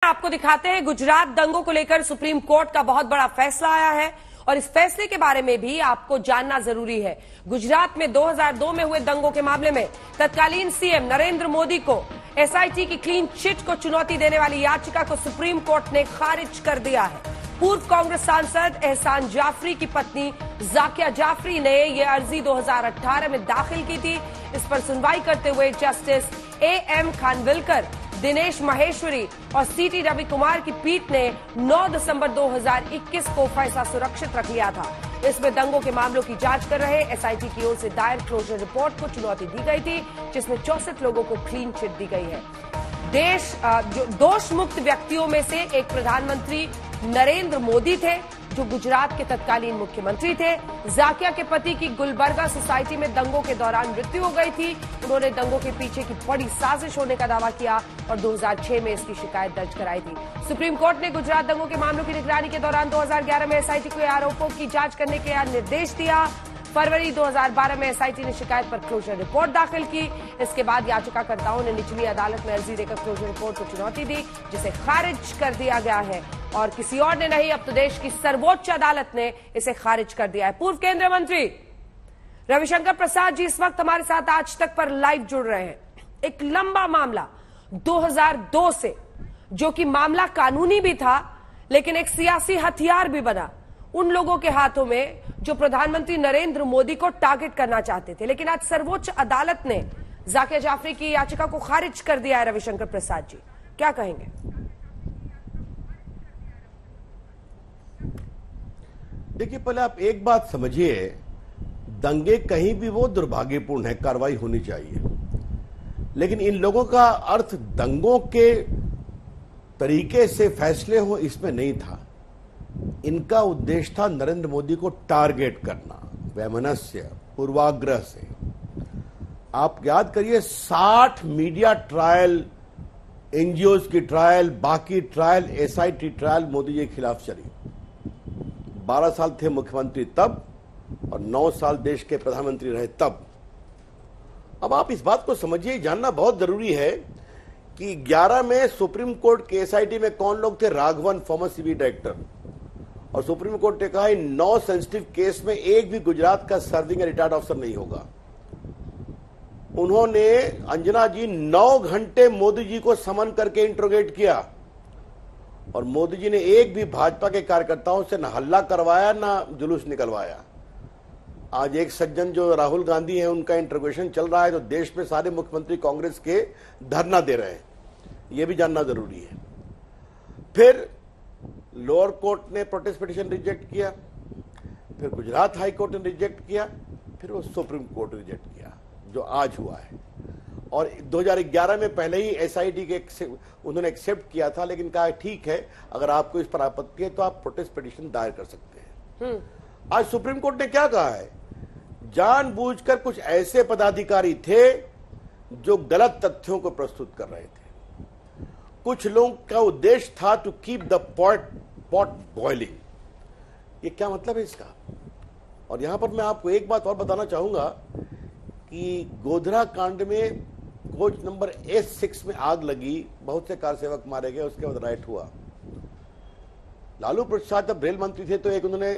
आपको दिखाते हैं गुजरात दंगों को लेकर सुप्रीम कोर्ट का बहुत बड़ा फैसला आया है और इस फैसले के बारे में भी आपको जानना जरूरी है। गुजरात में 2002 में हुए दंगों के मामले में तत्कालीन सीएम नरेंद्र मोदी को एसआईटी की क्लीन चिट को चुनौती देने वाली याचिका को सुप्रीम कोर्ट ने खारिज कर दिया है। पूर्व कांग्रेस सांसद एहसान जाफरी की पत्नी जाकिया जाफरी ने यह अर्जी 2018 में दाखिल की थी। इस पर सुनवाई करते हुए जस्टिस एएम खानविलकर, दिनेश माहेश्वरी और सीटी रवि कुमार की पीठ ने 9 दिसंबर 2021 को फैसला सुरक्षित रख लिया था। इसमें दंगों के मामलों की जांच कर रहे एसआईटी की ओर से दायर क्लोजर रिपोर्ट को चुनौती दी गई थी, जिसमें 64 लोगों को क्लीन चिट दी गई है। जो दोष मुक्त व्यक्तियों में से एक प्रधानमंत्री नरेंद्र मोदी थे, जो गुजरात के तत्कालीन मुख्यमंत्री थे। जाकिया के पति की गुलबर्गा सोसाइटी में दंगों के दौरान मृत्यु हो गई थी। उन्होंने दंगों के पीछे की बड़ी साजिश होने का दावा किया और 2006 में इसकी शिकायत दर्ज कराई थी। सुप्रीम कोर्ट ने गुजरात दंगों के मामलों की निगरानी के दौरान 2011 में एसआईटी को आरोपों की जांच करने का निर्देश दिया। फरवरी 2012 में एसआईटी ने शिकायत पर क्लोजर रिपोर्ट दाखिल की। इसके बाद याचिकाकर्ताओं ने निचली अदालत में अर्जी देकर क्लोजर रिपोर्ट को चुनौती दी, जिसे खारिज कर दिया गया है और किसी और ने नहीं, अब तो देश की सर्वोच्च अदालत ने इसे खारिज कर दिया है। पूर्व केंद्रीय मंत्री रविशंकर प्रसाद जी इस वक्त हमारे साथ आज तक पर लाइव जुड़ रहे हैं। एक लंबा मामला 2002 से, जो कि मामला कानूनी भी था लेकिन एक सियासी हथियार भी बना उन लोगों के हाथों में जो प्रधानमंत्री नरेंद्र मोदी को टारगेट करना चाहते थे। लेकिन आज सर्वोच्च अदालत ने जाकिया जाफरी की याचिका को खारिज कर दिया है। रविशंकर प्रसाद जी, क्या कहेंगे? देखिए, पहले आप एक बात समझिए, दंगे कहीं भी वो दुर्भाग्यपूर्ण है, कार्रवाई होनी चाहिए, लेकिन इन लोगों का अर्थ दंगों के तरीके से फैसले हो इसमें नहीं था। इनका उद्देश्य था नरेंद्र मोदी को टारगेट करना, वैमनस्य, पूर्वाग्रह से। आप याद करिए, 60 मीडिया ट्रायल, एनजीओ की ट्रायल, बाकी trial, SIT trial Modi ji के खिलाफ चली। 12 साल थे मुख्यमंत्री तब और 9 साल देश के प्रधानमंत्री रहे तब। अब आप इस बात को समझिए, जानना बहुत जरूरी है कि 11 में सुप्रीम कोर्ट के एसआईटी में कौन लोग थे? Raghavan, farmer CBI director. और सुप्रीम कोर्ट ने कहा 9 सेंसिटिव केस में एक भी गुजरात का सर्विंग या रिटायर्ड अफसर नहीं होगा। उन्होंने, अंजना जी, 9 घंटे मोदी जी को समन करके इंट्रोगेट किया और मोदी जी ने एक भी भाजपा के कार्यकर्ताओं से न हल्ला करवाया ना जुलूस निकलवाया। आज एक सज्जन जो राहुल गांधी हैं, उनका इंट्रोगेशन चल रहा है तो देश में सारे मुख्यमंत्री कांग्रेस के धरना दे रहे हैं, यह भी जानना जरूरी है। फिर लोअर कोर्ट ने प्रोटेस्ट पिटीशन रिजेक्ट किया, फिर गुजरात हाई कोर्ट ने रिजेक्ट किया, फिर वो सुप्रीम कोर्ट रिजेक्ट किया, जो आज हुआ है। और 2011 में पहले ही एसआईटी के उन्होंने एक्सेप्ट किया था, लेकिन कहा ठीक है, अगर आपको इस पर आपत्ति है तो आप प्रोटेस्ट पिटीशन दायर कर सकते हैं। आज सुप्रीम कोर्ट ने क्या कहा है? जानबूझकर कुछ ऐसे पदाधिकारी थे जो गलत तथ्यों को प्रस्तुत कर रहे थे। कुछ लोगों का उद्देश्य था to keep the pot boiling. ये क्या मतलब है इसका? और यहां पर मैं आपको एक बात और बताना चाहूंगा कि गोधरा कांड में कोच नंबर S6 में आग लगी, बहुत से कारसेवक मारे गए, उसके बाद राइट हुआ। लालू प्रसाद जब रेल मंत्री थे तो एक उन्होंने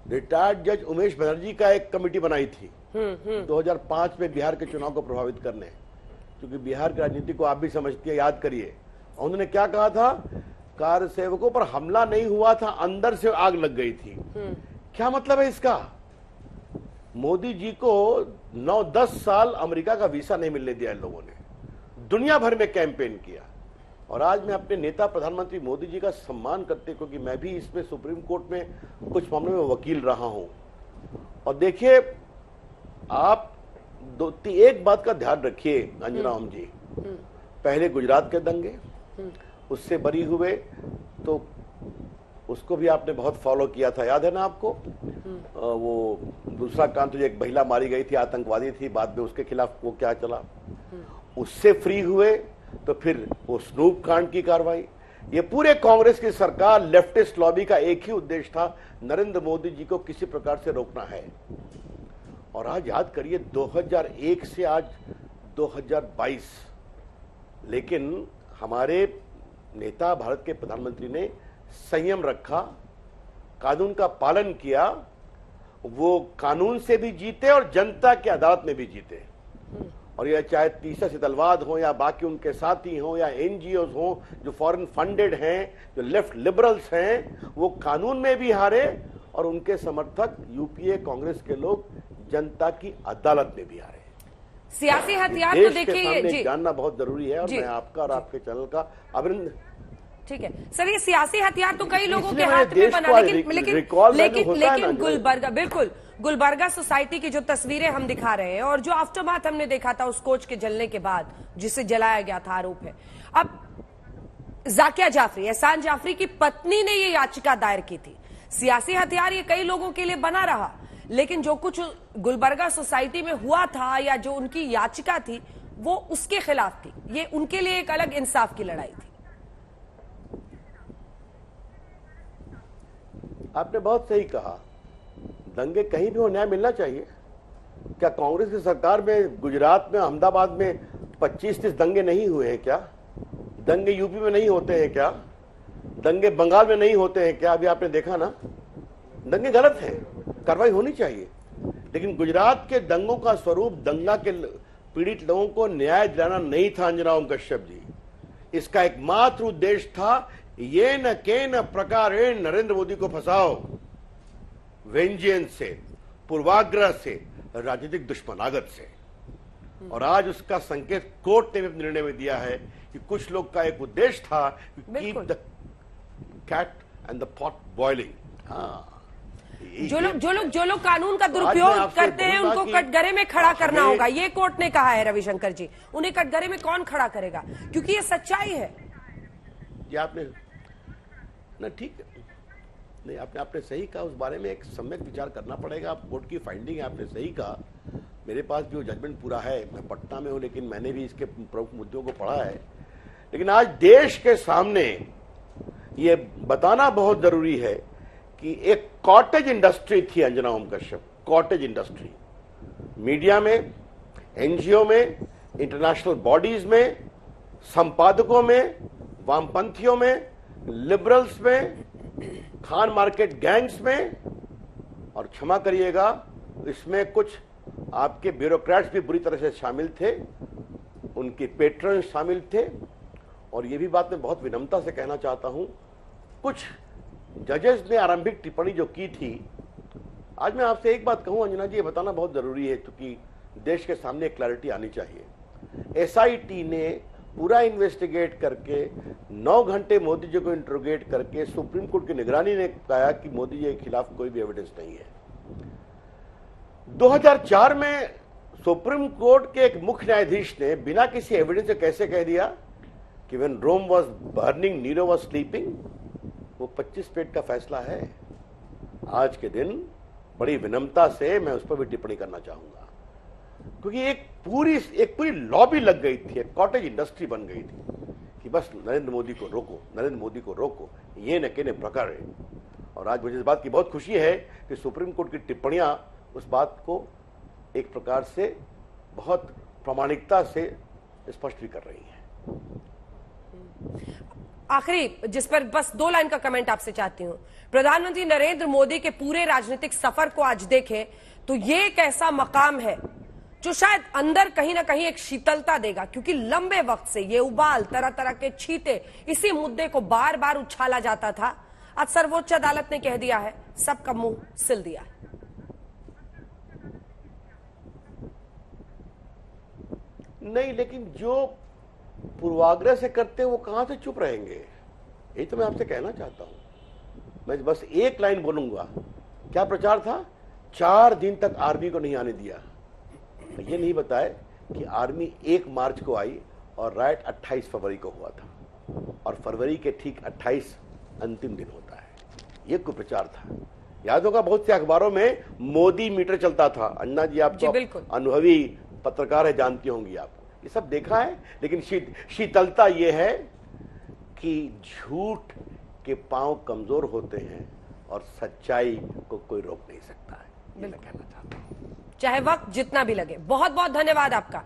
रिटायर्ड जज उमेश बनर्जी का एक कमेटी बनाई थी 2005 में बिहार के चुनाव को प्रभावित करने, क्योंकि बिहार की राजनीति को आप भी समझती है, याद करिए। उन्होंने क्या कहा था? कार सेवकों पर हमला नहीं हुआ था, अंदर से आग लग गई थी। क्या मतलब है इसका? मोदी जी को 9-10 साल अमेरिका का वीसा नहीं मिलने दिया इन लोगों ने, दुनिया भर में कैंपेन किया। और आज मैं अपने नेता प्रधानमंत्री मोदी जी का सम्मान करते, क्योंकि मैं भी इसमें सुप्रीम कोर्ट में कुछ मामलों में वकील रहा हूं। और देखिए, आप एक बात का ध्यान रखिए अंजना जी, पहले गुजरात के दंगे, उससे बरी हुए तो उसको भी आपने बहुत फॉलो किया था, याद है ना आपको? वो दूसरा कांड, जो एक महिला मारी गई थी, आतंकवादी थी, बाद में उसके खिलाफ वो क्या चला, उससे फ्री हुए तो फिर वो स्नूप कांड की कार्रवाई। ये पूरे कांग्रेस की सरकार, लेफ्टिस्ट लॉबी का एक ही उद्देश्य था, नरेंद्र मोदी जी को किसी प्रकार से रोकना है। और आज याद करिए, 2001 से आज 2022, लेकिन हमारे नेता, भारत के प्रधानमंत्री ने संयम रखा, कानून का पालन किया, वो कानून से भी जीते और जनता की अदालत में भी जीते। और यह चाहे तीसरा सितलवाद हो या बाकी उनके साथी हो या एनजीओ हो जो फॉरेन फंडेड हैं, जो लेफ्ट लिबरल्स हैं, वो कानून में भी हारे और उनके समर्थक यूपीए कांग्रेस के लोग जनता की अदालत में भी हारे। सियासी हथियार तो देखिए जी जानना बहुत जरूरी है और मैं आपका और आपके चैनल का अभिनंदन। ठीक है सर, ये सियासी हथियार तो कई लोगों के हाथ में बना, लेकिन गुलबर्गा, बिल्कुल गुलबर्गा सोसाइटी की जो तस्वीरें हम दिखा रहे हैं और जो आफ्टरमाथ हमने देखा था उस कोच के जलने के बाद जिसे जलाया गया था, आरोप है। अब जाकिया जाफरी, एहसान जाफरी की पत्नी ने ये याचिका दायर की थी। सियासी हथियार ये कई लोगों के लिए बना रहा, लेकिन जो कुछ गुलबर्गा सोसाइटी में हुआ था या जो उनकी याचिका थी वो उसके खिलाफ थी। ये उनके लिए एक अलग इंसाफ की लड़ाई थी। आपने बहुत सही कहा, दंगे कहीं भी हो न्याय मिलना चाहिए। क्या कांग्रेस की सरकार में गुजरात में, अहमदाबाद में 25-30 दंगे नहीं हुए हैं क्या? दंगे यूपी में नहीं होते हैं क्या? दंगे बंगाल में नहीं होते हैं क्या? अभी आपने देखा ना, दंगे गलत हैं, कार्रवाई होनी चाहिए। लेकिन गुजरात के दंगों का स्वरूप दंगा के पीड़ित लोगों को न्याय दिलाना नहीं था अंजना ओम कश्यप जी। इसका एकमात्र उद्देश्य था ये न के न प्रकारे नरेंद्र मोदी को फंसाओ, वेंजियंस से, पूर्वाग्रह से, राजनीतिक दुश्मनागत से। और आज उसका संकेत कोर्ट ने भी निर्णय में दिया है कि कुछ लोग का एक उद्देश्य था keep the cat and the pot boiling. हाँ, जो लोग कानून का दुरुपयोग करते हैं उनको कटघरे में खड़ा करना होगा, ये कोर्ट ने कहा है रविशंकर जी। उन्हें कटघरे में कौन खड़ा करेगा, क्योंकि ये सच्चाई है। ये आपने ना ठीक है, नहीं आपने सही कहा, उस बारे में एक सम्यक विचार करना पड़ेगा। आप कोर्ट की फाइंडिंग है, आपने सही कहा। मेरे पास भी वो जजमेंट पूरा है, मैं पटना में हूं, लेकिन मैंने भी इसके प्रमुख मुद्दों को पढ़ा है। लेकिन आज देश के सामने ये बताना बहुत जरूरी है कि एक कॉटेज इंडस्ट्री थी Anjana Om Kashyap, cottage industry. Media में, एनजीओ में, इंटरनेशनल बॉडीज में, संपादकों में, वामपंथियों में, लिबरल्स में, खान मार्केट गैंग्स में, और क्षमा करिएगा इसमें कुछ आपके ब्यूरोक्रेट्स भी बुरी तरह से शामिल थे, उनके पेट्रन शामिल थे। और ये भी बात मैं बहुत विनम्रता से कहना चाहता हूं, कुछ जजेस ने आरंभिक टिप्पणी जो की थी, आज मैं आपसे एक बात कहूं अंजना जी, ये बताना बहुत जरूरी है क्योंकि देश के सामने क्लैरिटी आनी चाहिए। एसआईटी ने पूरा इन्वेस्टिगेट करके 9 घंटे मोदी जी को इंट्रोगेट करके सुप्रीम कोर्ट की निगरानी ने कहा कि मोदी जी के खिलाफ कोई भी एविडेंस नहीं है। 2004 में सुप्रीम कोर्ट के एक मुख्य न्यायाधीश ने बिना किसी एविडेंस से कैसे कह दिया कि when Rome was burning Nero was sleeping. वो 25 पेज का फैसला है। आज के दिन बड़ी विनम्रता से मैं उस पर भी टिप्पणी करना चाहूंगा, क्योंकि एक पूरी लॉबी लग गई थी, एक कॉटेज इंडस्ट्री बन गई थी कि बस नरेंद्र मोदी को रोको, नरेंद्र मोदी को रोको, ये न के प्रकार है। और आज मुझे इस बात की बहुत खुशी है कि सुप्रीम कोर्ट की टिप्पणियां उस बात को एक प्रकार से बहुत प्रामाणिकता से स्पष्ट भी कर रही हैं। आखिरी जिस पर बस 2 लाइन का कमेंट आपसे चाहती हूं, प्रधानमंत्री नरेंद्र मोदी के पूरे राजनीतिक सफर को आज देखें तो ये एक ऐसा मकाम है जो शायद अंदर कहीं ना कहीं एक शीतलता देगा, क्योंकि लंबे वक्त से ये उबाल, तरह तरह के छींटे, इसी मुद्दे को बार बार उछाला जाता था। आज सर्वोच्च अदालत ने कह दिया है, सबका मुंह सिल दिया है। नहीं, लेकिन जो पूर्वाग्रह से करते हैं वो कहां से चुप रहेंगे, यही तो मैं आपसे कहना चाहता हूं। मैं बस एक लाइन बोलूंगा, क्या प्रचार था? 4 दिन तक आर्मी को नहीं आने दिया। ये नहीं बताए कि आर्मी 1 मार्च को आई और राइट 28 फरवरी को हुआ था, और फरवरी के ठीक 28 अंतिम दिन होता है। ये कुप्रचार था। याद होगा बहुत से अखबारों में मोदी मीटर चलता था। अन्ना जी आप तो अनुभवी पत्रकार है, जानती होंगी आप, ये सब देखा है। लेकिन शीतलता ये है कि झूठ के पांव कमजोर होते हैं और सच्चाई को कोई रोक नहीं सकता है, ये मैं कहना चाहता हूं। चाहे वक्त जितना भी लगे। बहुत बहुत धन्यवाद आपका।